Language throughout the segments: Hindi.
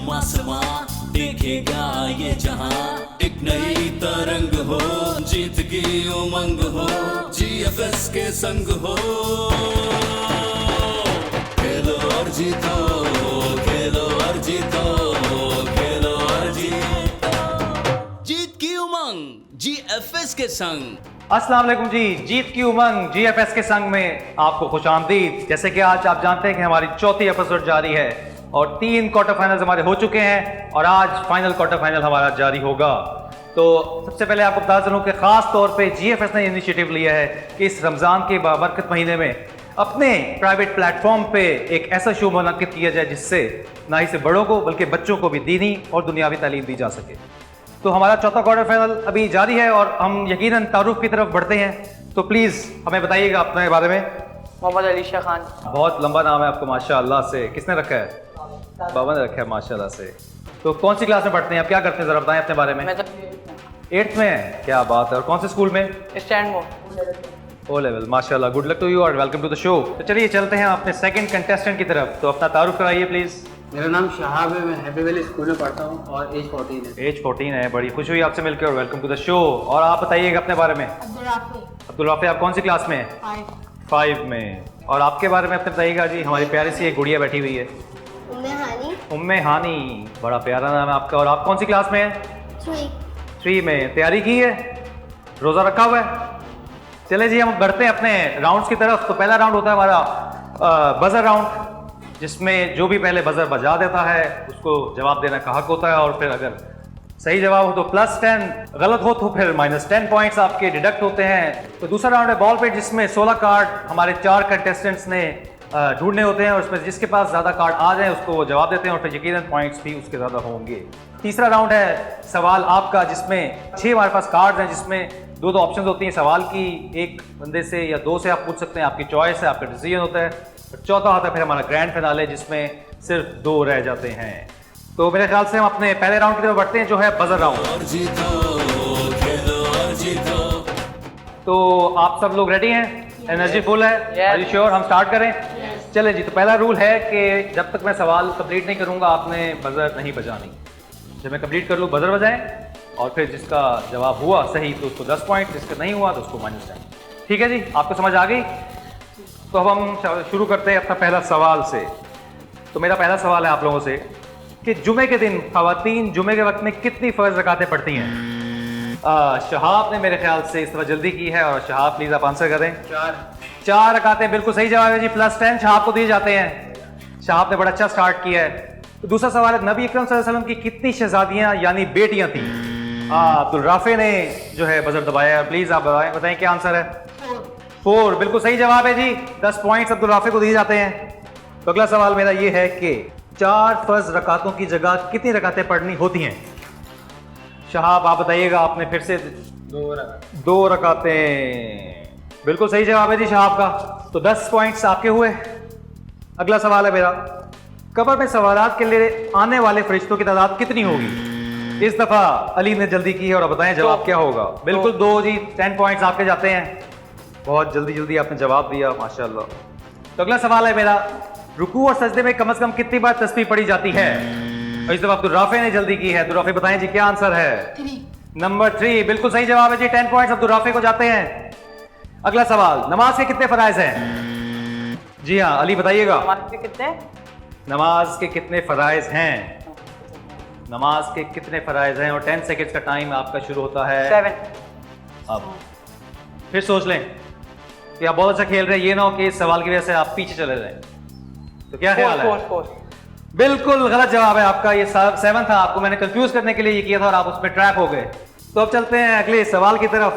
आसमां देखेगा ये जहां, एक नई तरंग हो, जीत की उमंग हो, GFS के संग हो। खेलो और जीतो, खेलो और जीतो, खेलो और जीतो, जीत की उमंग GFS के संग। अस्सलाम वालेकुम जी, जीत की उमंग GFS के संग में आपको खुशामदीद। जैसे कि आज आप जानते हैं कि हमारी चौथी एपिसोड जारी है और 3 क्वार्टर फाइनल्स हमारे हो चुके हैं और आज फाइनल क्वार्टर फाइनल हमारा जारी होगा। तो सबसे पहले आपको बता दूं कि खास तौर पे GFS ने इनिशिएटिव लिया है कि इस रमज़ान के बाबरकत महीने में अपने प्राइवेट प्लेटफॉर्म पे एक ऐसा शो मुनक्किद किया जाए जिससे ना ही से बड़ों को बल्कि बच्चों को भी दीनी और दुनियावी तालीम दी जा सके। तो हमारा चौथा क्वार्टर फाइनल अभी जारी है और हम यकीनन तारुफ की तरफ बढ़ते हैं। तो प्लीज़ हमें बताइएगा अपने बारे में। मोहम्मद अली शाह खान। बहुत लंबा नाम है आपको माशाअल्लाह से। किसने रखा है? बाबा ने रखा है माशाअल्लाह से। तो कौन सी क्लास में पढ़ते हैं आप? क्या करते हैं ज़रा बताएं अपने बारे में। मैं तो 8th में है, क्या बात है। और कौन से स्कूल में? Stand mode O level. माशाअल्लाह, गुड लक टू यू और वेलकम टू द शो। तो चलिए चलते हैं अपने सेकंड कंटेस्टेंट की तरफ। तो अपना तारुफ कराइए प्लीज़। मेरा नाम शहाब है, मैं हैप्पी वैली स्कूल में पढ़ता हूँ और एज 14 है। एज 14 है, बड़ी खुश हुई आपसे मिलकर और वेलकम टू द शो। और आप बताइएगा अपने बारे में। अब्दुल राफी, आप कौन सी क्लास में हैं? 5 में। और आपके बारे में अपने बताइएगा जी। हमारी प्यारी सी एक गुड़िया बैठी हुई है, उम्मे हानी। बड़ा प्यारा नाम है आपका। और आप कौन सी क्लास में हैं? 3 में। तैयारी की है? रोज़ा रखा हुआ है? चले जी हम बढ़ते हैं अपने राउंड्स की तरफ। तो पहला राउंड होता है हमारा बजर राउंड, जिसमें जो भी पहले बजर बजा देता है उसको जवाब देने का हक होता है। और फिर अगर सही जवाब हो तो +10, गलत हो तो फिर -10 पॉइंट्स आपके डिडक्ट होते हैं। तो दूसरा राउंड है बॉल पेट, जिसमें 16 कार्ड हमारे 4 कंटेस्टेंट्स ने ढूंढने होते हैं और उसमें जिसके पास ज़्यादा कार्ड आ जाए उसको वो जवाब देते हैं और फिर यकीनन पॉइंट्स भी उसके ज़्यादा होंगे। तीसरा राउंड है सवाल आपका, जिसमें 6 हमारे पास कार्ड्स हैं, जिसमें 2 ऑप्शंस होती हैं सवाल की। एक बंदे से या 2 से आप पूछ सकते हैं, आपकी चॉइस है, आपका डिसीजन होता है। और चौथा होता है फिर हमारा ग्रैंड फिनाले, जिसमें सिर्फ 2 रह जाते हैं। तो मेरे ख्याल से हम अपने पहले राउंड की तरफ बढ़ते हैं, जो है बजर राउंड। तो आप सब लोग रेडी हैं? एनर्जी फुल है? Are you sure? हम स्टार्ट करें? चले जी। तो पहला रूल है कि जब तक मैं सवाल कंप्लीट नहीं करूंगा आपने बजर नहीं बजानी। जब मैं कंप्लीट कर लूँ बजर बजाएं और फिर जिसका जवाब हुआ सही तो उसको 10 पॉइंट, जिसका नहीं हुआ तो उसको -10। ठीक है जी, आपको समझ आ गई? तो अब हम शुरू करते हैं अपना पहला सवाल से। तो मेरा पहला सवाल है आप लोगों से कि जुमे के दिन ख़वातीन जुमे के वक्त में कितनी फ़र्ज रकातें पढ़ती हैं? शहाब ने मेरे ख्याल से इस तरह जल्दी की है और शहाब प्लीज़ आप आंसर करें। 4 रकातें बिल्कुल सही जवाब है जी। +10 शहाब को दिए जाते हैं। शहाब ने बड़ा अच्छा स्टार्ट किया है। तो दूसरा सवाल है नबी अकरम सल्लल्लाहु अलैहि वसल्लम की कितनी शहजादियाँ यानी बेटियाँ थीं? अब्दुल राफे ने जो है बजर दबाया है। प्लीज़ आप बताएं क्या आंसर है? 4 बिल्कुल सही जवाब है जी। 10 पॉइंट्स अब्दुल राफे को दिए जाते हैं। तो अगला सवाल मेरा ये है कि 4 फर्ज रकातों की जगह कितनी रकातें पढ़नी होती हैं? शहाब आप बताइएगा। आपने फिर से 2 रकातें बिल्कुल सही जवाब है जी शहाब का। तो 10 पॉइंट्स आपके हुए। अगला सवाल है मेरा, कब्र में सवालात के लिए आने वाले फरिश्तों की तादाद कितनी होगी? इस दफा अली ने जल्दी की है और बताएं जवाब क्या होगा। बिल्कुल 2 जी। 10 पॉइंट्स आपके जाते हैं। बहुत जल्दी आपने जवाब दिया माशाल्लाह। तो अगला सवाल है मेरा, रुकू और सजदे में कम से कम कितनी बार तस्बीह पढ़ी जाती है? और इस दफा अब्दुल राफे ने जल्दी की है। अब्दुल राफे बताएं जी क्या आंसर है? 3 बिल्कुल सही जवाब है जी। 10 पॉइंट्स अब्दुल राफे को जाते हैं। अगला सवाल, नमाज के कितने फराइज हैं? जी हाँ अली बताइएगा। नमाज के कितने फ़राइज़ हैं? नमाज के कितने फ़राइज़ हैं? और 10 सेकंड्स का टाइम आपका शुरू होता है 7। अब फिर सोच लें कि आप बहुत अच्छा खेल रहे हैं, ये ना हो कि इस सवाल की वजह से आप पीछे चले जाएं। तो क्या ख्याल है? 4। बिल्कुल गलत जवाब है आपका। ये 7 था। आपको मैंने कंफ्यूज करने के लिए ये किया था और आप उसमें ट्रैप हो गए। तो अब चलते हैं अगले सवाल की तरफ।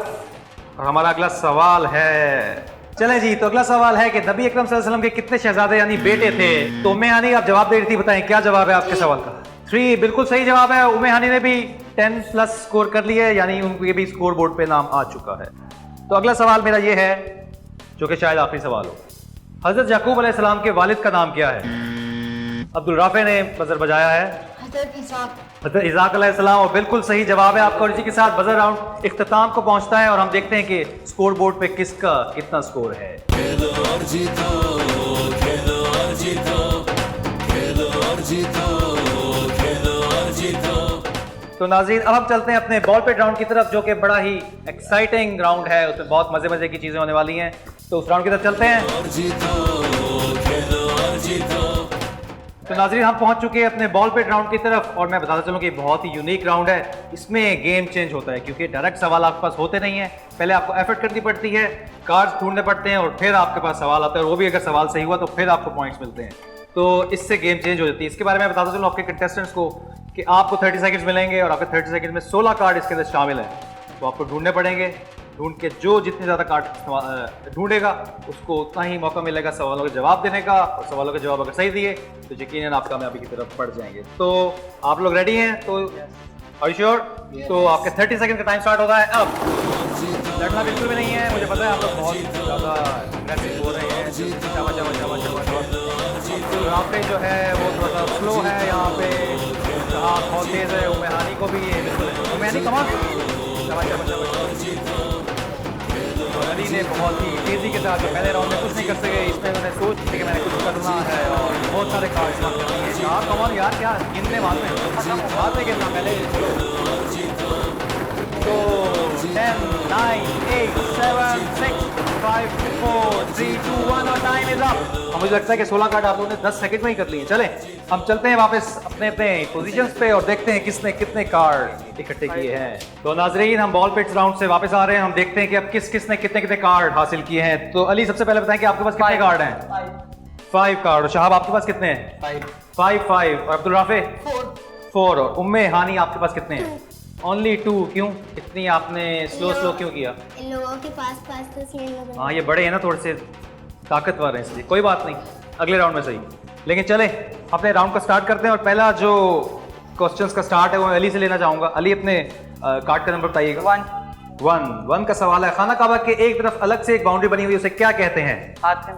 और हमारा अगला सवाल है, चलें जी। तो अगला सवाल है कि नबी अकरम सल्लल्लाहु अलैहि वसल्लम के कितने शहजादे यानी बेटे थे? तो उम्मे हानी आप जवाब दे रही थी, बताएं क्या जवाब है आपके सवाल का? 3 बिल्कुल सही जवाब है। उम्मे हानी ने भी 10+ स्कोर कर लिया है, यानी उनके भी स्कोर बोर्ड पे नाम आ चुका है। तो अगला सवाल मेरा ये है, जो कि शायद आखिरी सवाल हो। हजरत याकूब अलैहिस्सलाम के वालिद का नाम क्या है? अब्दुल राफे ने बजर बजाया है। हज़रत इसाक अलैहिस्सलाम। और बिल्कुल सही जवाब है आपका। और इसी के साथ बजर राउंड इख्तिताम को पहुंचता है और हम देखते हैं कि स्कोर बोर्ड पे किसका कितना स्कोर है। खेलो और जीतो, खेलो और जीतो, खेलो और जीतो, खेलो तो नाज़रीन अब हम चलते हैं अपने बॉल पेट राउंड की तरफ, जो कि बड़ा ही एक्साइटिंग राउंड है, उसमें बहुत मजे मजे की चीजें होने वाली हैं। तो उस राउंड की तरफ चलते हैं। और जीतो, खेलो और जीतो। तो नाज़रीन हम पहुंच चुके हैं अपने बॉल पेट राउंड की तरफ, और मैं बताता चलूं कि बहुत ही यूनिक राउंड है। इसमें गेम चेंज होता है क्योंकि डायरेक्ट सवाल आपके पास होते नहीं है, पहले आपको एफर्ट करनी पड़ती है, कार्ड्स ढूंढने पड़ते हैं और फिर आपके पास सवाल आता है, और वो भी अगर सवाल सही हुआ तो फिर आपको पॉइंट्स मिलते हैं। तो इससे गेम चेंज हो जाती है। इसके बारे में मैं बताता चलूं आपके कंटेस्टेंट्स को कि आपको 30 सेकंड्स मिलेंगे और आपके 30 सेकंड में 16 कार्ड इसके अंदर शामिल हैं। तो आपको ढूंढने पड़ेंगे, ढूंढ के जो जितने ज़्यादा कार्ड ढूंढेगा उसको उतना ही मौका मिलेगा सवालों के जवाब देने का, और सवालों के जवाब अगर सही दिए तो यकीनन आप कामयाबी की तरफ बढ़ जाएंगे। तो आप लोग रेडी हैं? तो आर यू श्योर? तो आपके 30 सेकंड का टाइम स्टार्ट होता है अब। लड़ना बिल्कुल भी नहीं है, मुझे पता है आप लोग बहुत ज़्यादा अग्रेसिव हो रहे हैं। राफे जो है वो थोड़ा सा स्लो है यहाँ पे, कहा बहुत तेज़ है। उमेहानी को भी ये बिल्कुल उमेहानी कमाल अली ने बहुत ही तेज़ी के साथ पहले राउंड में कुछ नहीं कर सके, इसमें उन्होंने सोच कि मैंने कुछ करना है और बहुत सारे कार्ड इस्तेमाल करनी है। यार कमाल यार, क्या गिनने बाद में गिनना पहले। तो 10 9 8 7 6 5 4 3 2 1 और टाइम इज अप। मुझे लगता है कि 16 कार्ड आप लोगों ने 10 सेकंड में ही कर लिए। चले हम चलते हैं वापस अपने अपने पोजीशंस पे और देखते हैं किसने कितने कार्ड इकट्ठे किए हैं। तो नाजरीन हम बॉल पिट्स राउंड से वापस आ रहे हैं, हम देखते हैं कि अब किसने कितने कितने कार्ड हासिल किए हैं। तो अली सबसे पहले बताएं कि आपके पास कितने कार्ड हैं? 5 कार्ड। और शहाब आपके पास कितने हैं? 5 और अब्दुल राफे 4 और उम्मे हानी आपके पास कितने हैं? ओनली 2। क्यों इतनी आपने स्लो क्यों किया? इन लोगों के पास तो इसलिए लोग हाँ ये बड़े हैं ना, थोड़े से ताकतवर हैं इसलिए। कोई बात नहीं, अगले राउंड में सही। लेकिन चले अपने राउंड का स्टार्ट करते हैं, और पहला जो क्वेश्चंस का स्टार्ट है वो मैं अली से लेना चाहूँगा। अली अपने कार्ड का नंबर बताइएगा। 1 का सवाल है, खाना काबा के एक तरफ अलग से एक बाउंड्री बनी हुई है, उसे क्या कहते हैं? हातिम।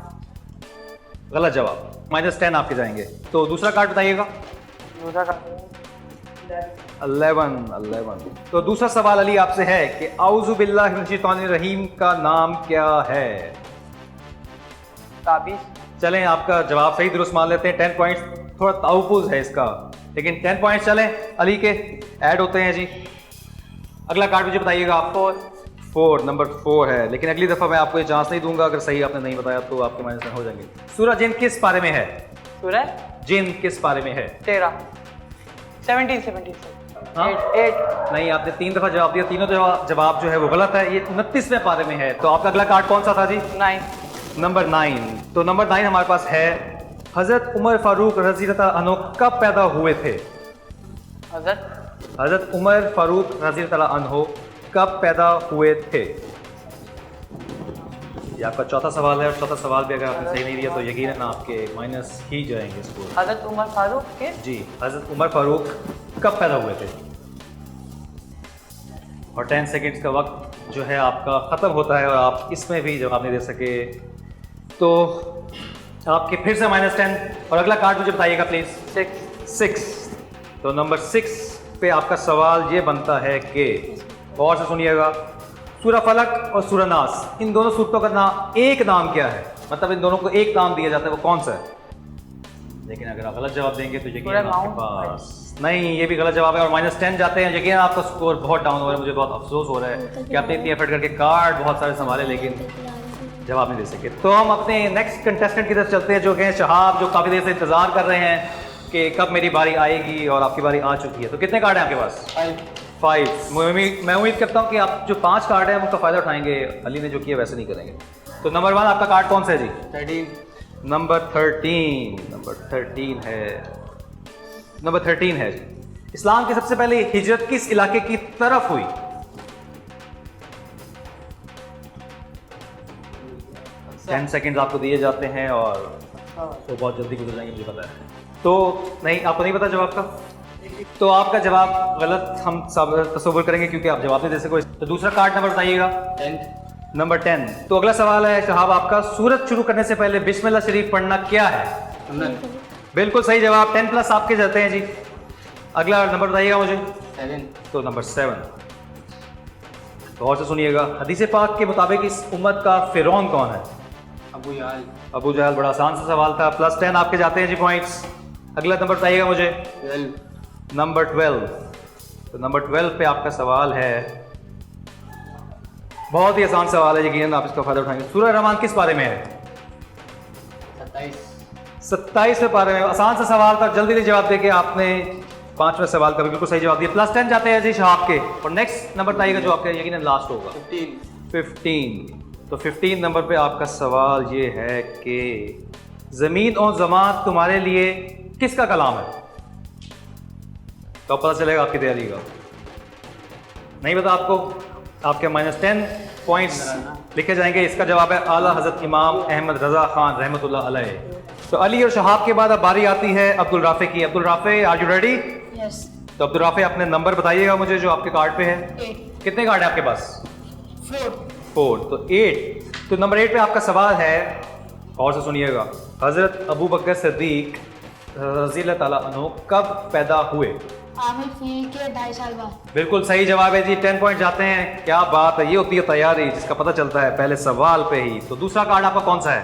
गलत जवाब, -10 आपके जाएंगे। तो दूसरा कार्ड बताइएगा। दूसरा का 11। तो दूसरा सवाल अली आपसे है कि औज़ु बिल्लाहि मिनश शैतानिर रहीम का नाम क्या है? ताबीज़। चलें आपका जवाब सही दुरुस्त मान लेते हैं। 10 पॉइंट्स, थोड़ा ताउपुज है इसका, लेकिन 10 पॉइंट्स चलें अली के ऐड होते हैं जी। अगला कार्ड मुझे बताइएगा आप। 4 नंबर 4 है, लेकिन अगली दफ़ा मैं आपको ये चांस नहीं दूंगा, अगर सही आपने नहीं बताया तो आपके -10 हो जाएंगे। सूरह जिन किस पारे में है? सूरह जिन किस पारे में है? 13 17 हाँ? 8 नहीं, आपने 3 दफ़ा जवाब दिया, तीनों जवाब जो है वो गलत है। ये 29वें पारे में है। तो आपका अगला कार्ड कौन सा था जी? 9 नंबर 9। तो नंबर 9 हमारे पास है, हज़रत उमर फारूक रज़ी अल्लाह अन्हु कब पैदा हुए थे? हज़रत उमर फारूक रज़ी अल्लाह अन्हु कब पैदा हुए थे? ये आपका चौथा सवाल है, और चौथा सवाल भी अगर आपने सही नहीं दिया तो यकीनन आपके माइनस ही जाएंगे स्कोर। हज़रत उमर फारूक के जी, हज़रत उमर फारूक कब पैदा हुए थे? और 10 सेकंड्स का वक्त जो है आपका ख़त्म होता है, और आप इसमें भी जवाब नहीं दे सके तो आपके फिर से -10। और अगला कार्ड मुझे बताइएगा प्लीज़। 6। तो नंबर 6 पे आपका सवाल ये बनता है कि, गौर से सुनिएगा, सूरह फलक और सूरह नास, इन दोनों सूरतों का एक नाम क्या है? मतलब इन दोनों को एक नाम दिया जाता है, वो कौन सा है? लेकिन अगर आप गलत जवाब देंगे तो यकीन आपके पास नहीं, ये भी गलत जवाब है, और -10 जाते हैं। यकीन आपका स्कोर बहुत डाउन हो रहा है। मुझे बहुत अफसोस हो रहा है कि आपने इतनी एफर्ट करके कार्ड बहुत सारे संभाले लेकिन जवाब नहीं दे सके। तो हम अपने नेक्स्ट कंटेस्टेंट की तरफ चलते हैं, जो कि शहाब, जो काफ़ी देर से इंतजार कर रहे हैं कि कब मेरी बारी आएगी, और आपकी बारी आ चुकी है। तो कितने कार्ड हैं आपके पास? 5। मैं उम्मीद करता हूँ कि आप जो 5 कार्ड हैं उनका फ़ायदा उठाएंगे। अली ने जो किया वैसे नहीं करेंगे। तो नंबर 1 आपका कार्ड कौन सा है जी? 13। नंबर 13 है। नंबर 13 है जी। इस्लाम की सबसे पहले हिजरत किस इलाके की तरफ हुई? अच्छा। 10 सेकंड्स आपको दिए जाते हैं और तो बहुत जल्दी गुजर जाएंगे, मुझे पता है। तो नहीं, आपको नहीं पता जवाब का, तो आपका जवाब गलत हम सब तस्वीर करेंगे क्योंकि आप जवाब नहीं दे सकोगे। तो दूसरा कार्ड नंबर बताइएगा। 10। नंबर 10। तो अगला सवाल है शहाब आपका, सूरत शुरू करने से पहले बिस्मिल्लाह शरीफ पढ़ना क्या है? बिल्कुल सही जवाब। 10+ आपके जाते हैं जी। अगला नंबर बताइएगा मुझे। 7। तो नंबर 7। गौर से सुनिएगा, हदीस पाक के मुताबिक इस उम्मत का फिरौन कौन है? अबू जहल। अबू जहल। बड़ा आसान सा सवाल था। +10 आपके जाते हैं जी पॉइंट्स। अगला नंबर बताइएगा मुझे। 12। नंबर 12। तो नंबर 12 पे आपका सवाल है, बहुत ही आसान सवाल है, यकीनन आप इसका फायदा उठाएंगे। सूरह रहमान किस पारे में है? 27वें पारे में। आसान सा सवाल था, जल्दी से जवाब देके आपने 5वें सवाल का भी बिल्कुल सही जवाब दिया। +10 जाते हैं जी शहाब के। और नेक्स्ट नंबर बताइएगा जो आपका यकीनन लास्ट होगा। 15। तो 15 नंबर पे आपका सवाल ये है कि ज़मीन और ज़मान तुम्हारे लिए किसका कलाम है? तो पता चलेगा आपकी तैयारी का। नहीं पता आपको? आपके -10 पॉइंट्स लिखे जाएंगे। इसका जवाब है आला हज़रत इमाम अहमद रज़ा ख़ान रहमतुल्लाह अलैह। तो अली और शहाब के बाद अब बारी आती है अब्दुल राफ़े की। Abdul Raafe, are you ready? Yes. तो अब्दुल राफ़े अपने नंबर बताइएगा मुझे जो आपके कार्ड पे है। 8 कितने कार्ड है आपके पास? 4 तो 8। तो नंबर 8 पे आपका सवाल है, और से सुनिएगा, हज़रत अबू बकर सिद्दीक रज़ी अल्लाह ताला अन्हु कब पैदा हुए? आमिर फील के 2.5 साल बाद। बिल्कुल सही जवाब है जी, 10 पॉइंट जाते हैं। क्या बात है, ये होती है तैयारी जिसका पता चलता है पहले सवाल पे ही। तो दूसरा कार्ड आपका कौन सा है?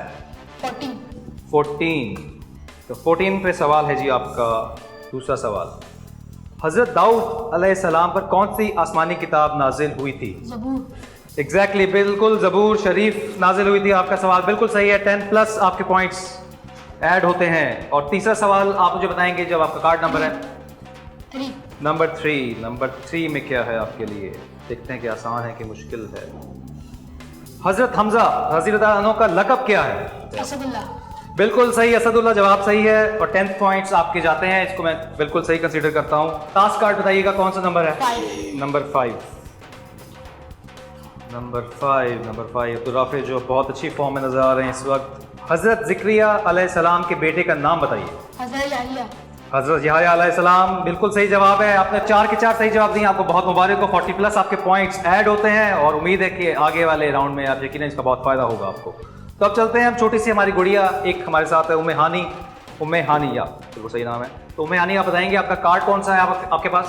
14। तो 14 पे सवाल है जी आपका दूसरा सवाल, हज़रत दाऊद अलैहिस्सलाम पर कौन सी आसमानी किताब नाजिल हुई थी? ज़बूर। एग्जैक्टली, बिल्कुल ज़बूर शरीफ नाजिल हुई थी। आपका सवाल बिल्कुल सही है, 10 प्लस आपके पॉइंट्स ऐड होते हैं। और तीसरा सवाल आप मुझे बताएंगे जब आपका कार्ड नंबर है 3। नंबर 3। नंबर 3 में क्या है आपके लिए? देखते हैं कि आसान है कि मुश्किल है। हज़रत हमजा रज़ी अल्लाह अन्हु का लक़ब क्या है? असदुल्ला। बिल्कुल सही, असदुल्ला जवाब सही है। और 10 पॉइंट्स आपके जाते हैं, इसको मैं बिल्कुल सही कंसीडर करता हूँ। लास्ट कार्ड बताइएगा कौन सा नंबर है? 5। नंबर 5। नंबर 5 अब्दुल राफ़े जो बहुत अच्छी फॉर्म में नजर आ रहे हैं इस वक्त। हज़रत ज़िक्रिया अलैहिस्सलाम के बेटे का नाम बताइए। हज़रत याहिया। हज़रत याहिया अलैहिस्सलाम, बिल्कुल सही जवाब है। आपने 4 के 4 सही जवाब दिए, आपको बहुत मुबारक हो। 40 प्लस आपके पॉइंट्स ऐड होते हैं और उम्मीद है कि आगे वाले राउंड में आप यकीनन इसका बहुत फ़ायदा होगा आपको। तो अब चलते हैं हम, छोटी सी हमारी गुड़िया एक हमारे साथ है, उम्मे हानी, या बिल्कुल सही नाम है। तो उम्मे हानी, आप बताएंगे आपका कार्ड कौन सा है आपके पास?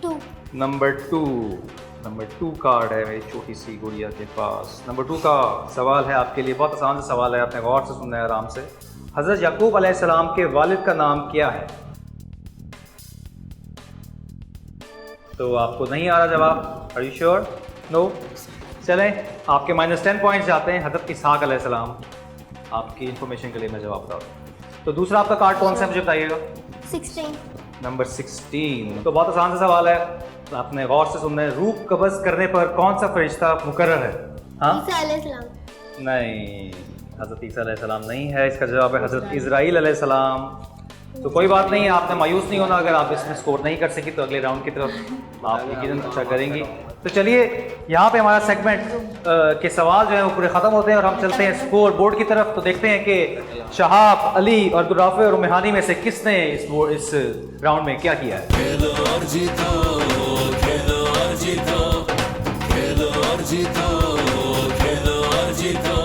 2। नंबर 2 कार्ड है मेरी छोटी सी गुड़िया के पास। नंबर 2 का सवाल है आपके लिए, बहुत आसान सा सवाल है, आपने गौर से सुनना है आराम से। हज़रत याकूब अलैहिस्सलाम के वालिद का नाम क्या है? तो आपको नहीं आ रहा जवाब? Are you sure? नो? चलें, आपके -10 पॉइंट्स जाते हैं। हज़रत इसहाक़ अलैहिस्सलाम, आपकी इंफॉर्मेशन के लिए मैं जवाब बता दूँ। तो दूसरा आपका कार्ड कौन सा है मुझे बताइएगा? 16। नंबर 16। तो बहुत आसान सा सवाल है, आपने गौर से सुनना है। रूह कब्ज़ करने पर कौन सा फरिश्ता मुकर्रर है? हाँ? ईसा अलैहिस्सलाम। नहीं, हज़रत ईसा अलैहिस्सलाम नहीं है। इसका जवाब है हज़रत इज़राइल अलैहिस्सलाम। तो कोई बात नहीं, आपने मायूस नहीं होना अगर आप इसमें स्कोर नहीं कर सकी, तो अगले राउंड की तरफ आप यकीनन अच्छा करेंगी। तो चलिए, यहाँ पे हमारा सेगमेंट के सवाल जो है वो पूरे ख़त्म होते हैं और हम चलते हैं स्कोर बोर्ड की तरफ। तो देखते हैं कि शहाब, अली और अब्दुल राफ़े और उम्मे हानी में से किसने इस राउंड में क्या किया है। खेलो और जीतो, खेलो और जीतो, खेलो और जीतो, खेलो और जीतो।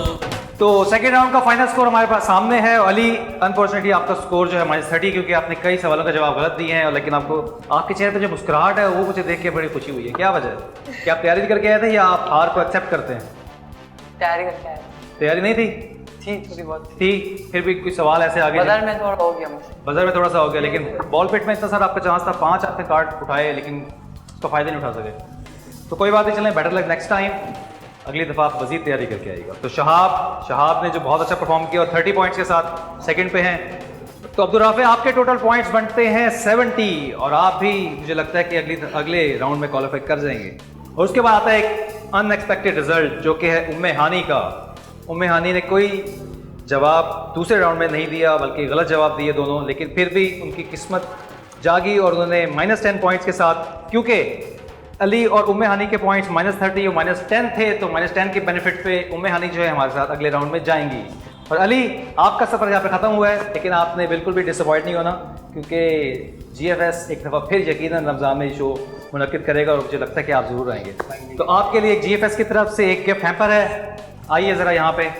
तो सेकेंड राउंड का फाइनल स्कोर हमारे पास सामने है। अली, अनफॉर्चुनेटली आपका स्कोर जो है -30, क्योंकि आपने कई सवालों का जवाब गलत दिए हैं। लेकिन आपको आपके चेहरे पे जो मुस्कुराहट है वो मुझे देख के बड़ी खुशी हुई है। क्या वजह है? क्या आप तैयारी करके आए थे या आप हार को एक्सेप्ट करते हैं? तैयारी करके आया तैयारी नहीं थी? थी, थोड़ी बहुत थी, फिर भी कोई सवाल ऐसे आगे बाजार में थोड़ा हो गया मुझसे। बजर में थोड़ा सा हो गया, लेकिन बॉल पिट में इतना सारा आपका चांस था, 5 आपने कार्ड उठाए लेकिन उसका फ़ायदा नहीं उठा सके। तो कोई बात नहीं, चलें, बेटर लक नेक्स्ट टाइम, अगली दफ़ा आप मज़ीद तैयारी करके आइएगा। तो शहाब ने जो बहुत अच्छा परफॉर्म किया और 30 पॉइंट्स के साथ सेकंड पे हैं। तो अब्दुल राफ़े, आपके टोटल पॉइंट्स बनते हैं 70 और आप भी मुझे लगता है कि अगले राउंड में क्वालिफाई कर जाएंगे। और उसके बाद आता है एक अनएक्सपेक्टेड रिजल्ट जो कि है उम्मे हानी का। उम्मे हानी ने कोई जवाब दूसरे राउंड में नहीं दिया, बल्कि गलत जवाब दिए दोनों, लेकिन फिर भी उनकी किस्मत जागी और उन्होंने -10 पॉइंट्स के साथ, क्योंकि अली और उम्मे हानी के पॉइंट्स -30 और -10 थे, तो -10 के बेनिफिट पे उम्मे हानी जो है हमारे साथ अगले राउंड में जाएंगी। और अली, आपका सफ़र यहाँ पे ख़त्म हुआ है, लेकिन आपने बिल्कुल भी डिसअपॉइंट नहीं होना, क्योंकि GFS एक दफ़ा फिर यकीनन रमज़ान में शो मुनक़िद करेगा और मुझे लगता है कि आप ज़रूर आएंगे। तो आपके लिए GFS की तरफ से एक गिफ्ट हैम्पर है, आइए ज़रा यहाँ पे।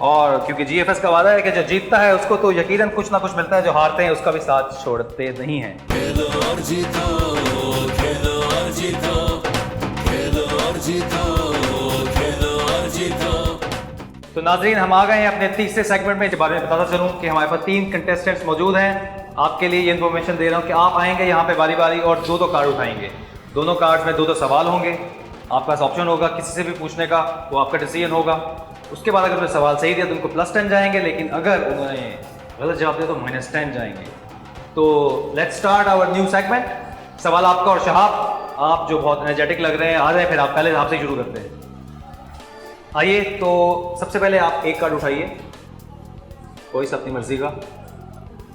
और क्योंकि GFS का वादा है कि जो जीतता है उसको तो यकीनन कुछ ना कुछ मिलता है, जो हारते हैं उसका भी साथ छोड़ते नहीं हैं। खेलो और जीतो, खेलो और जीतो, खेलो और जीतो, खेलो और जीतो। तो नाज़रीन, हम आ गए हैं अपने तीसरे सेगमेंट में। इस बारे में बताता चलूँ कि हमारे पास 3 कंटेस्टेंट्स मौजूद हैं आपके लिए ये इन्फॉर्मेशन दे रहा हूँ कि आप आएंगे यहाँ पे बारी बारी और दो कार्ड उठाएंगे। दोनों कार्ड्स में दो सवाल होंगे। आपके पास ऑप्शन होगा किसी से भी पूछने का, वो आपका डिसीजन होगा। उसके बाद अगर उन्होंने सवाल सही दिया तो उनको +10 जाएंगे, लेकिन अगर उन्होंने गलत जवाब दिया तो -10 जाएंगे। तो let's start our new segment. सवाल आपका और शहाब, आप जो बहुत एनर्जेटिक लग रहे हैं आ रहे हैं, फिर आप पहले आपसे शुरू करते हैं। आइए, तो सबसे पहले आप एक कार्ड उठाइए, कोई सा अपनी मर्जी का।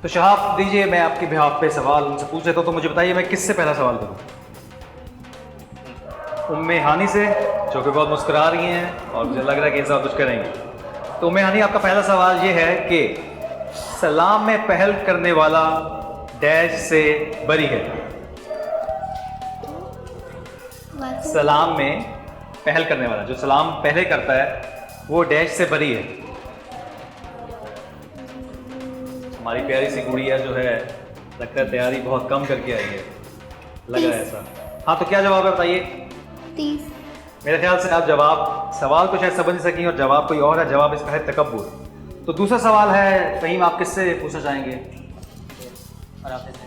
तो शहाब दीजिए, मैं आपके बिहाफ पे सवाल उनसे पूछ लेता हूँ। तो मुझे बताइए मैं किससे पहला सवाल करूँ? उम्मे हानी से, जो कि बहुत मुस्कुरा रही हैं और मुझे लग रहा है कि इंसान कुछ करेंगे। तो उम्मे हानी, आपका पहला सवाल ये है कि सलाम में पहल करने वाला डैश से बरी है। सलाम में पहल करने वाला, जो सलाम पहले करता है, वो डैश से बरी है। हमारी प्यारी सी गुड़िया जो है, लगता है तैयारी बहुत कम करके आई है, लग रहा है ऐसा। हाँ, तो क्या जवाब है बताइए? 30। मेरे ख्याल से आप जवाब, सवाल को शायद समझ सकें और जवाब कोई और है। जवाब इसका है तकब्बुर। तो दूसरा सवाल है, फ़हीम आप किससे पूछना चाहेंगे?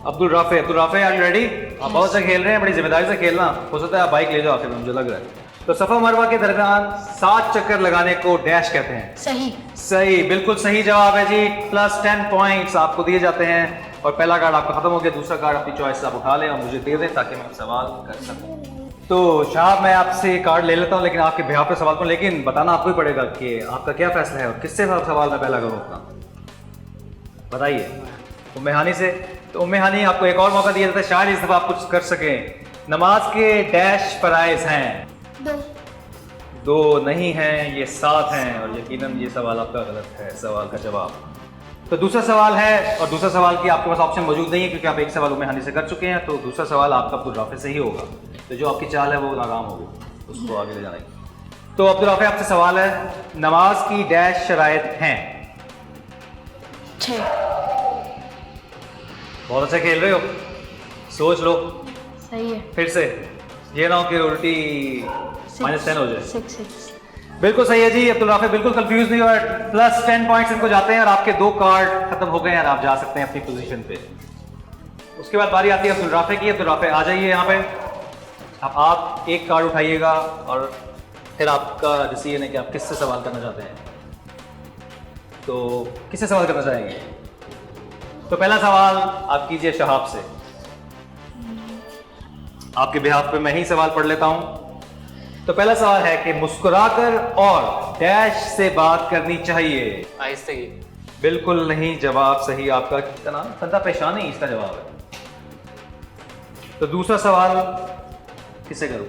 Abdul Rafe. Abdul Rafe, are you ready? आप बहुत अच्छा खेल रहे हैं, बड़ी जिम्मेदारी से खेलना। हो सकता है आप बाइक ले जाओ आखिर में, मुझे लग रहा है। तो सफ़ा मरवा के दरमियान 7 चक्कर लगाने को डैश कहते हैं। सही। सही, बिल्कुल सही जवाब है जी। +10 पॉइंट्स आपको दिए जाते हैं। और पहला कार्ड आपका खत्म हो गया, दूसरा कार्ड अपनी चॉइस से आप उठा लें और मुझे दे दें ताकि मैं सवाल कर सकूं। तो शाह, मैं आपसे कार्ड ले लेता हूं, लेकिन आपके बिहाफ पे सवाल करूं, लेकिन बताना आपको ही पड़ेगा कि आपका क्या फैसला है और किससे सवाल मैं पहला करूं अपना। बताइए। उम्मे हानी से। तो उम्मे हानी, आपको एक और मौका दिया जाता है, शायद इस दफ़ा आप कुछ कर सकें। नमाज के डैश फराइज हैं। 2 नहीं हैं, ये 7 हैं। और यकीनन ये सवाल आपका गलत है, सवाल का जवाब। तो दूसरा सवाल है, और दूसरा सवाल की आपके पास ऑप्शन मौजूद नहीं है क्योंकि आप एक सवाल उम्मे हानी से कर चुके हैं। तो दूसरा सवाल आपका अब्दुल राफे से ही होगा। तो जो आपकी चाल है वो नाकाम होगी, उसको आगे ले जाना है। तो अब्दुल राफे, आपसे सवाल है, नमाज की डैश शराइत हैं। 6। बहुत अच्छा खेल रहे हो, सोच लो। सही है। फिर से, ये ना हो कि उल्टी -10 हो जाए। 6। बिल्कुल सही है जी। अब्दुल राफे बिल्कुल कंफ्यूज नहीं हुआ। +10 पॉइंट्स इनको जाते हैं और आपके 2 कार्ड खत्म हो गए हैं और आप जा सकते हैं अपनी पोजीशन पे। उसके बाद बारी आती है अब्दुल राफे की। अब्दुल राफे, आ जाइए यहाँ पे। अब आप एक कार्ड उठाइएगा और फिर आपका डिसीजन है कि आप किससे सवाल करना चाहते हैं। तो किससे सवाल करना चाहेंगे? तो पहला सवाल आप कीजिए शहाब से। आपके बिहाफ पे मैं ही सवाल पढ़ लेता हूं। तो पहला सवाल है कि मुस्कुराकर और डैश से बात करनी चाहिए। आहिस्ते की। बिल्कुल नहीं, जवाब सही आपका। कितना फंदा पेशानी इसका जवाब है। तो दूसरा सवाल किसे करूं?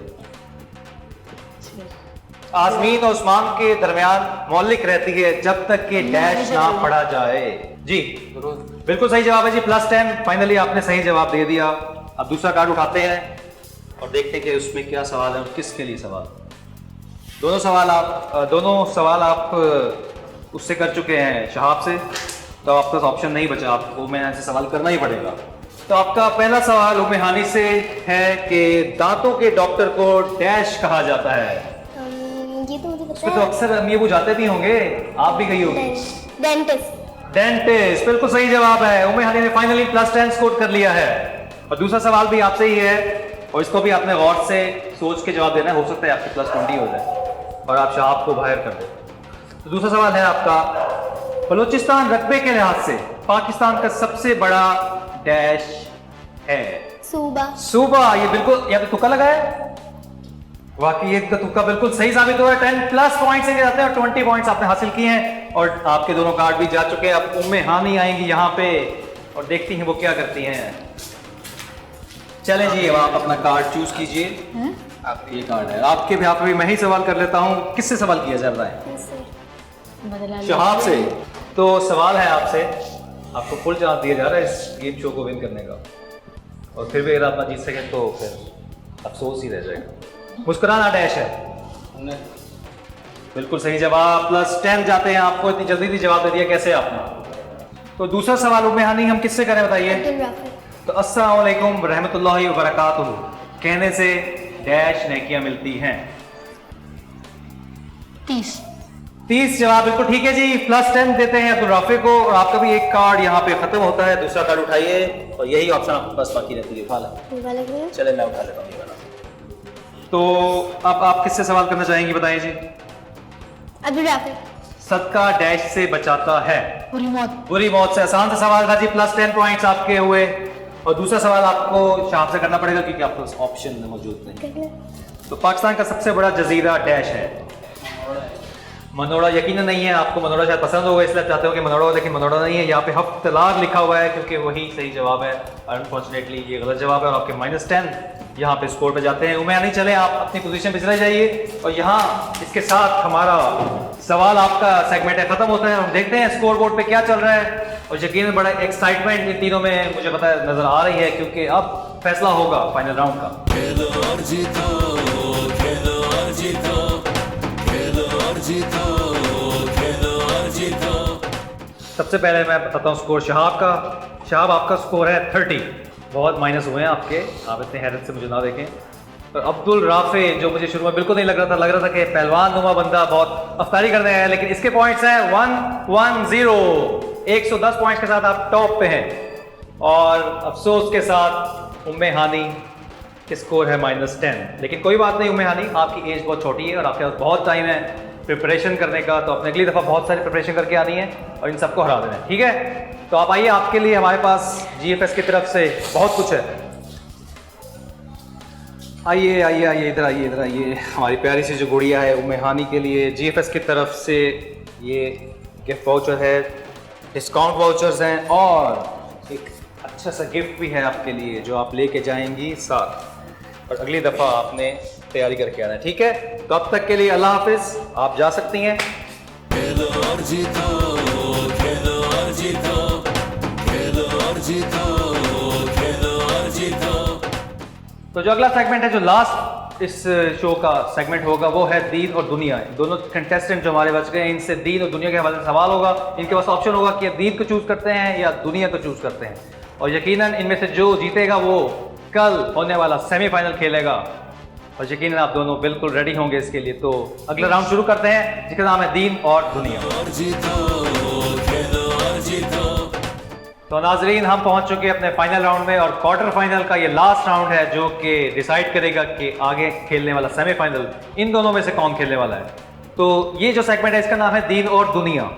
आजमीन और उस्मान के दरमियान मौलिक रहती है जब तक कि डैश ना पढ़ा जाए। जी बिल्कुल सही जवाब है जी। +10। फाइनली आपने सही जवाब दे दिया। अब दूसरा कार्ड उठाते हैं और देखते हैं कि उसमें क्या सवाल है और किसके लिए सवाल। दोनों सवाल आप उससे कर चुके हैं, शहाब से। तो आपके पास ऑप्शन नहीं बचा, आपको मैं ऐसे सवाल करना ही पड़ेगा। तो आपका पहला सवाल उम्मे हानी से है कि दांतों के डॉक्टर को डैश कहा जाता है। ये तो मुझे उसमें पता तो है। अक्सर अम्मी वो जाते भी होंगे, आप भी गई होगी। डेंटिस्ट। डेंटिस्ट, बिल्कुल सही जवाब है। उम्मे हानी ने फाइनली +10 स्कोर कर लिया है। और दूसरा सवाल भी आपसे ही है और इसको भी आपने गौर से सोच के जवाब देना है। हो सकता है आपके +20 हो जाए और आप शहाब को बाहर कर दें। तो दूसरा सवाल है आपका, बलूचिस्तान रकबे के लिहाज से पाकिस्तान का सबसे बड़ा डैश है। सूबा। ये बिल्कुल, या तो तुक्का लगा है। वाकई ये तुक्का बिल्कुल सही साबित हुआ है। 10+ पॉइंट्स से जाते हैं और 20 पॉइंट्स आपने हासिल किए हैं और आपके दोनों कार्ड भी जा चुके हैं। अब उम्मे हानी आएंगी यहाँ पे और देखती हैं वो क्या करती हैं। चलें जी, अब आप अपना कार्ड चूज कीजिए। आपके ये कार्ड है आपके भी। आप भी मैं ही सवाल कर लेता हूँ। किससे सवाल किया जा रहा है? शहाब से। तो सवाल है आपसे, आपको फुल चांस दिया जा रहा है इस गेम शो को विन करने का और फिर भी अगर आप ना जीत सके तो फिर अफसोस ही रह जाएगा। मुस्कुराना डैश है। बिल्कुल सही जवाब। +10 जाते हैं आपको। इतनी जल्दी जवाब दे दिया कैसे आपने? तो दूसरा सवाल उम्मे हानी हम किससे करें बताइए? तो अस्सलाम वालेकुम रहमतुल्लाहि व बरकातुहू कहने से डैश नेकियां मिलती हैं। 30। 30 जवाब बिल्कुल ठीक है जी। +10 देते हैं अब्दुल राफे को और आपका भी एक कार्ड यहाँ पे खत्म होता है। दूसरा कार्ड उठाइए और यही ऑप्शन आपके पास बाकी रहती है। उठा लें। ये वाला क्या है? चले मैं उठा लेता हूँ ये वाला। तो अब आप किससे सवाल करना चाहेंगी बताइए जी। अब्दुल राफी। सदका डैश से बचाता है बुरी मौत। बुरी मौत से। आसान सा सवाल था जी। +10 पॉइंट्स आपके हुए। और दूसरा सवाल आपको शाम से करना पड़ेगा क्योंकि आपके पास ऑप्शन मौजूद नहीं। तो पाकिस्तान का सबसे बड़ा जजीरा डैश है। मनोड़ा यकीनन नहीं है। आपको मनोड़ा शायद पसंद होगा इसलिए चाहते हो कि मनोड़ा हो, लेकिन मनोड़ा नहीं है। यहाँ पे हफ्तलार लिखा हुआ है क्योंकि वही सही जवाब है। अनफॉर्चुनेटली ये गलत जवाब है और आपके -10 यहाँ पे स्कोर पे जाते हैं। उम्मीद नहीं चले आप अपनी पोजीशन पे चले जाइए। और यहाँ इसके साथ हमारा सवाल आपका सेगमेंट है खत्म होता है। हम देखते हैं स्कोर बोर्ड पे क्या चल रहा है। और यकीनन बड़ा एक्साइटमेंट इन तीनों में मुझे पता है नजर आ रही है क्योंकि अब फैसला होगा फाइनल राउंड का। खेलो और जीतो, खेलो और जीतो, खेलो और जीतो, खेलो और जीतो। सबसे पहले मैं बताता हूँ स्कोर शहाब का। शहाब आपका स्कोर है 30। बहुत माइनस हुए हैं आपके। आप इतने हैरत से मुझे ना देखें। और अब्दुल राफे जो मुझे शुरू में बिल्कुल नहीं लग रहा था कि पहलवान नुमा बंदा बहुत अफ्तारी करने आया है, लेकिन इसके पॉइंट्स हैं 110। 110 पॉइंट्स के साथ आप टॉप पे हैं। और अफसोस के साथ उम्मे हानी के स्कोर है -10। लेकिन कोई बात नहीं उम्मे हानी, आपकी एज बहुत छोटी है और आपके पास बहुत टाइम है प्रिपरेशन करने का। तो अपने अगली दफ़ा बहुत सारी प्रिपरेशन करके आनी है और इन सबको हरा देना है। ठीक है, तो आप आइए। आपके लिए हमारे पास GFS की तरफ से बहुत कुछ है। आइए आइए आइए, इधर आइए, इधर आइए। हमारी प्यारी सी जो गुड़िया है उम्मे हानी के लिए GFS की तरफ से ये गिफ्ट वाउचर है, डिस्काउंट वाउचर्स हैं और एक अच्छा सा गिफ्ट भी है आपके लिए जो आप लेके जाएंगी साथ। और अगली दफ़ा आपने तैयारी करके आना है। ठीक है, तो अब तक के लिए अल्लाह हाफिज़। आप जा सकती हैं। खेलो और जीतो, खेलो और जीतो, खेलो और जीतो, खेलो और जीतो। तो जो अगला सेगमेंट है, जो लास्ट इस शो का सेगमेंट होगा, वो है दीन और दुनिया। दोनों कंटेस्टेंट जो हमारे बच गए हैं, इनसे दीन और दुनिया के हवाले से सवाल होगा। इनके पास ऑप्शन होगा कि दीन को चूज करते हैं या दुनिया को चूज करते हैं। और यकीनन इनमें से जो जीतेगा वो कल होने वाला सेमीफाइनल खेलेगा। और यकीनन आप दोनों बिल्कुल रेडी होंगे इसके लिए। तो अगला राउंड शुरू करते हैं जिसका नाम है दीन और दुनिया। और जीतो, खेलो और जीतो। तो नाजरीन, हम पहुंच चुके हैं अपने फाइनल राउंड में और क्वार्टर फाइनल का ये लास्ट राउंड है जो कि डिसाइड करेगा कि आगे खेलने वाला सेमीफाइनल इन दोनों में से कौन खेलने वाला है। तो ये जो सेगमेंट है इसका नाम है दीन और दुनिया।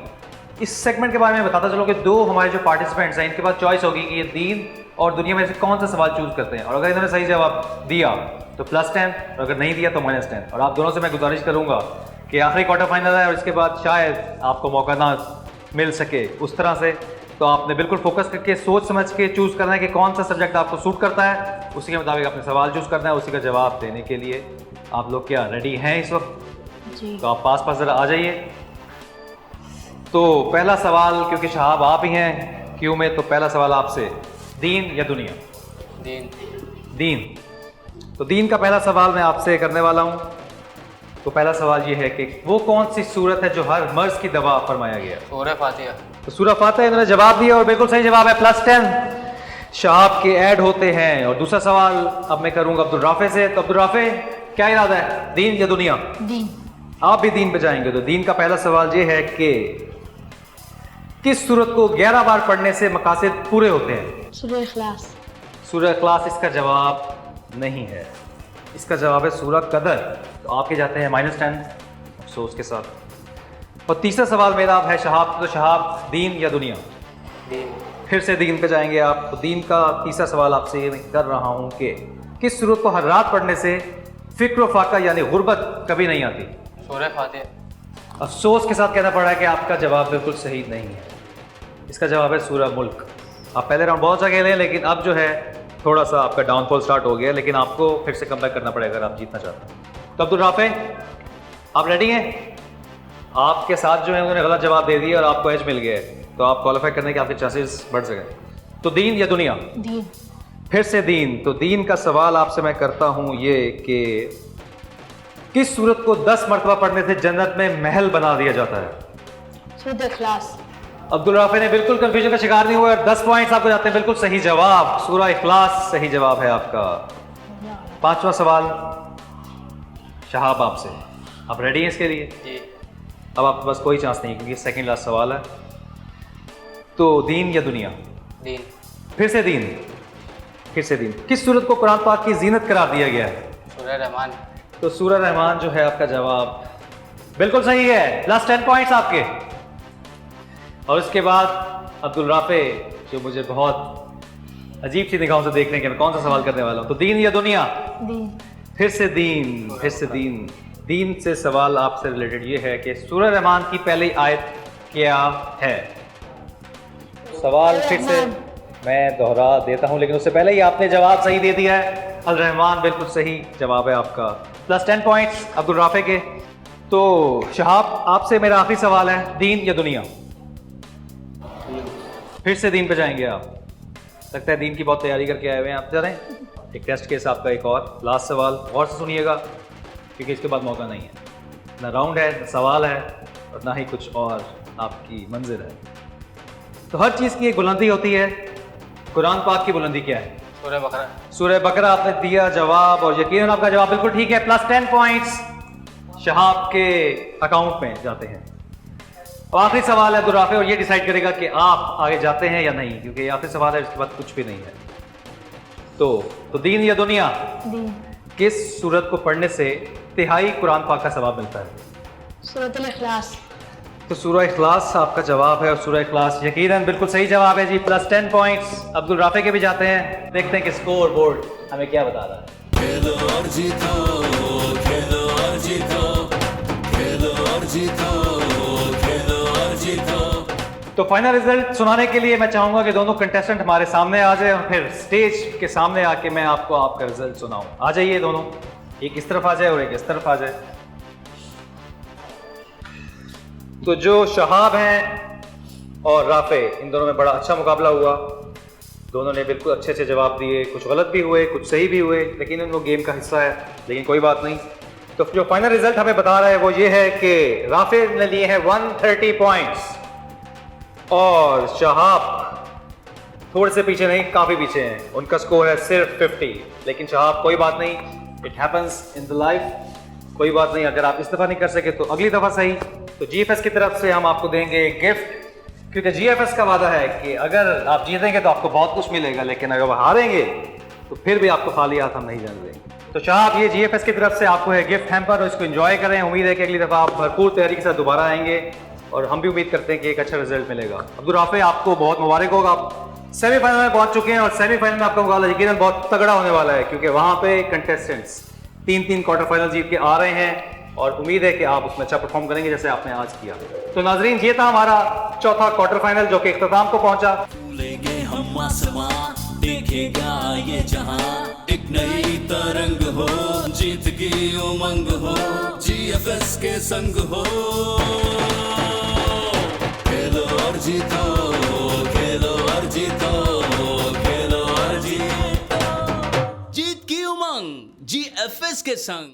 इस सेगमेंट के बारे में बताता चलो कि दो हमारे जो पार्टिसिपेंट्स हैं इनके पास चॉइस होगी कि ये दीन और दुनिया में से कौन सा सवाल चूज करते हैं। और अगर इन्होंने सही जवाब दिया तो +10 और अगर नहीं दिया तो -10। और आप दोनों से मैं गुजारिश करूंगा कि आखिरी क्वार्टर फाइनल है और इसके बाद शायद आपको मौका ना मिल सके उस तरह से। तो आपने बिल्कुल फोकस करके सोच समझ के चूज़ करना है कि कौन सा सब्जेक्ट आपको सूट करता है। उसी के मुताबिक आपने सवाल चूज़ करना है। उसी का जवाब देने के लिए आप लोग क्या रेडी हैं इस वक्त? जी। तो आप पास ज़रा आ जाइए। तो पहला सवाल, क्योंकि शहाब आप ही हैं क्यों में, तो पहला सवाल आपसे, दीन या दुनिया? दीन। दीन। तो दीन का पहला सवाल मैं आपसे करने वाला हूँ। तो पहला सवाल ये है कि वो कौन सी सूरत है जो हर मर्ज की दवा फरमाया गया? सूरह फातिहा। तो सूरह फातिहा इन्होंने जवाब दिया और बिल्कुल सही जवाब है। +10 शहाब के ऐड होते हैं। और दूसरा सवाल अब मैं करूंगा अब्दुल राफे से। तो अब्दुल राफे, क्या इरादा है, दीन या दुनिया? दीन। आप भी दीन पे जाएंगे। तो दीन का पहला सवाल ये है कि किस सूरत को 11 बार पढ़ने से मकासद पूरे होते हैं? सूरह इखलास। सूरह इखलास इसका जवाब नहीं है। इसका जवाब है सूरह कदर। तो आपके जाते हैं -10 अफसोस के साथ। और तीसरा सवाल मेरा है शहाब। तो शहाब, दीन या दुनिया? दीन। फिर से दीन पे जाएंगे आप। तो दीन का तीसरा सवाल आपसे ये मैं कर रहा हूँ कि किस सूरत को हर रात पढ़ने से फिक्र व फाका यानी गुर्बत कभी नहीं आती? सूरह फातिहा। अफसोस के साथ कहना पड़ रहा है कि आपका जवाब बिल्कुल सही नहीं है। इसका जवाब है सूरह मुल्क। आप पहले राउंड बहुत अच्छा खेले, लेकिन अब जो है थोड़ा सा आपका डाउनफॉल स्टार्ट हो गया। लेकिन आपको फिर से कमबैक करना पड़ेगा अगर आप जीतना चाहते हैं। तो अब्दुल राफे, आप रेडी हैं? आपके साथ जो है उन्होंने गलत जवाब दे दिया और आपको एज मिल गया है। तो आप क्वालिफाई करने के आपके चांसेस बढ़ सके। तो दीन या दुनिया? दीन। फिर से दीन। तो दीन का सवाल आपसे मैं करता हूं ये कि किस सूरत को 10 मरतबा पढ़ने से जन्नत में महल बना दिया जाता है? सूरह इखलास। अब्दुल राफे ने बिल्कुल कंफ्यूजन का शिकार नहीं हुआ और 10 पॉइंट्स आपको जाते हैं। बिल्कुल सही जवाब, सूरह इखलास सही जवाब है आपका। पांचवा सवाल शहाब आपसे। आप रेडी हैं इसके लिए? जी। अब आपके पास कोई चांस नहीं क्योंकि सेकंड लास्ट सवाल है। तो दीन या दुनिया? दीन। फिर से दीन, फिर से दीन। किस सूरत को कुरान पाक की जीनत करार दिया गया है? सूरह रहमान। तो सूरह रहमान जो है आपका जवाब बिल्कुल सही है। प्लस 10 पॉइंट्स आपके। और उसके बाद अब्दुल राफे जो मुझे बहुत अजीब सी निगाहों से देखने के मैं कौन सा सवाल करने वाला हूँ। तो दीन या दुनिया? दीन। फिर से दीन, फिर से दीन। दीन से सवाल आपसे रिलेटेड ये है कि सूरह रहमान की पहली आयत क्या है? सवाल फिर से मैं दोहरा देता हूं, लेकिन उससे पहले ही आपने जवाब सही दे दिया है। अल रहमान बिल्कुल सही जवाब है आपका। प्लस 10 पॉइंट्स अब्दुल राफे के। तो शहाब आपसे मेरा आखिरी सवाल है, दीन या दुनिया? फिर से दीन पे जाएंगे आप? लगता है दीन की बहुत तैयारी करके आए हुए हैं आप। जा रहे हैं एक टेस्ट केस आपका, एक और लास्ट सवाल गौर से सुनिएगा क्योंकि इसके बाद मौका नहीं है। ना राउंड है, ना सवाल है और ना ही कुछ और आपकी मंजिल है। तो हर चीज़ की एक बुलंदी होती है। कुरान पाक की बुलंदी क्या है? सूरह बकरा। सूरह बकरा आपने दिया जवाब और यकीनन आपका जवाब बिल्कुल ठीक है। प्लस 10 पॉइंट्स शहाब के अकाउंट में जाते हैं। और आखिरी सवाल है अब्दुल राफे और ये डिसाइड करेगा कि आप आगे जाते हैं या नहीं, क्योंकि आखिरी सवाल है, इसके बाद कुछ भी नहीं है। तो दीन या दुनिया? दीन। किस सूरत को पढ़ने से तिहाई कुरान पाक का सवाब मिलता है? सूरतुल इखलास। तो सूरह इखलास आपका जवाब है और सूरह इखलास यकीनन बिल्कुल सही जवाब है जी। प्लस 10 पॉइंट्स अब्दुल राफे के भी जाते हैं। देखते हैं कि स्कोर बोर्ड हमें क्या बता रहा है। खेलो और जीतो, खेलो और जीतो, खेलो और जीतो, खेलो और जीतो। तो फाइनल रिजल्ट सुनाने के लिए मैं चाहूंगा कि दोनों कंटेस्टेंट हमारे सामने आ जाए और फिर स्टेज के सामने आके मैं आपको आपका रिजल्ट सुनाऊं। आ जाइए दोनों, एक इस तरफ आ जाए और एक इस तरफ आ जाए। तो जो शहाब हैं और राफे, इन दोनों में बड़ा अच्छा मुकाबला हुआ। दोनों ने बिल्कुल अच्छे से जवाब दिए, कुछ गलत भी हुए, कुछ सही भी हुए, लेकिन वो गेम का हिस्सा है, लेकिन कोई बात नहीं। तो जो फाइनल रिजल्ट हमें बता रहा है वो ये है कि राफे ने लिए हैं 130 पॉइंट्स और शहाब थोड़े से पीछे नहीं, काफ़ी पीछे हैं। उनका स्कोर है सिर्फ 50। लेकिन शहाब कोई बात नहीं, it happens in the life, कोई बात नहीं। अगर आप इस दफ़ा नहीं कर सके तो अगली दफ़ा सही। तो जीएफएस की तरफ से हम आपको देंगे गिफ्ट, क्योंकि जीएफएस का वादा है कि अगर आप जीतेंगे तो आपको बहुत कुछ मिलेगा, लेकिन अगर हारेंगे तो फिर भी आपको खाली हाथ हम नहीं जाने देंगे। तो शहाब ये जीएफएस की तरफ से आपको है गिफ्ट हैम्पर और इसको एंजॉय करें। उम्मीद है कि अगली दफ़ा आप भरपूर तैयारी के साथ दोबारा आएंगे और हम भी उम्मीद करते हैं कि एक अच्छा रिजल्ट मिलेगा। अब्दुल राफे आपको बहुत मुबारक होगा, आप सेमीफाइनल में पहुंच चुके हैं और सेमीफाइनल में आपका मुकाबला यकीनन बहुत तगड़ा होने वाला है, क्योंकि वहाँ पे कंटेस्टेंट्स 3-3 क्वार्टर फाइनल जीत के आ रहे हैं और उम्मीद है कि आप उसमें अच्छा परफॉर्म करेंगे जैसे आपने आज किया। तो नाजरीन, ये था हमारा चौथा क्वार्टर फाइनल जो कि इख्तिताम को पहुंचा। लेंगे हम आसमां, देखेगा ये जहां, एक नई तरंग हो, जीत की उमंग हो, जीएफएस के संग हो। खेलो और जीतो, खेलो और जीतो, खेलो और जीतो। जीत की उमंग जीएफएस के संग।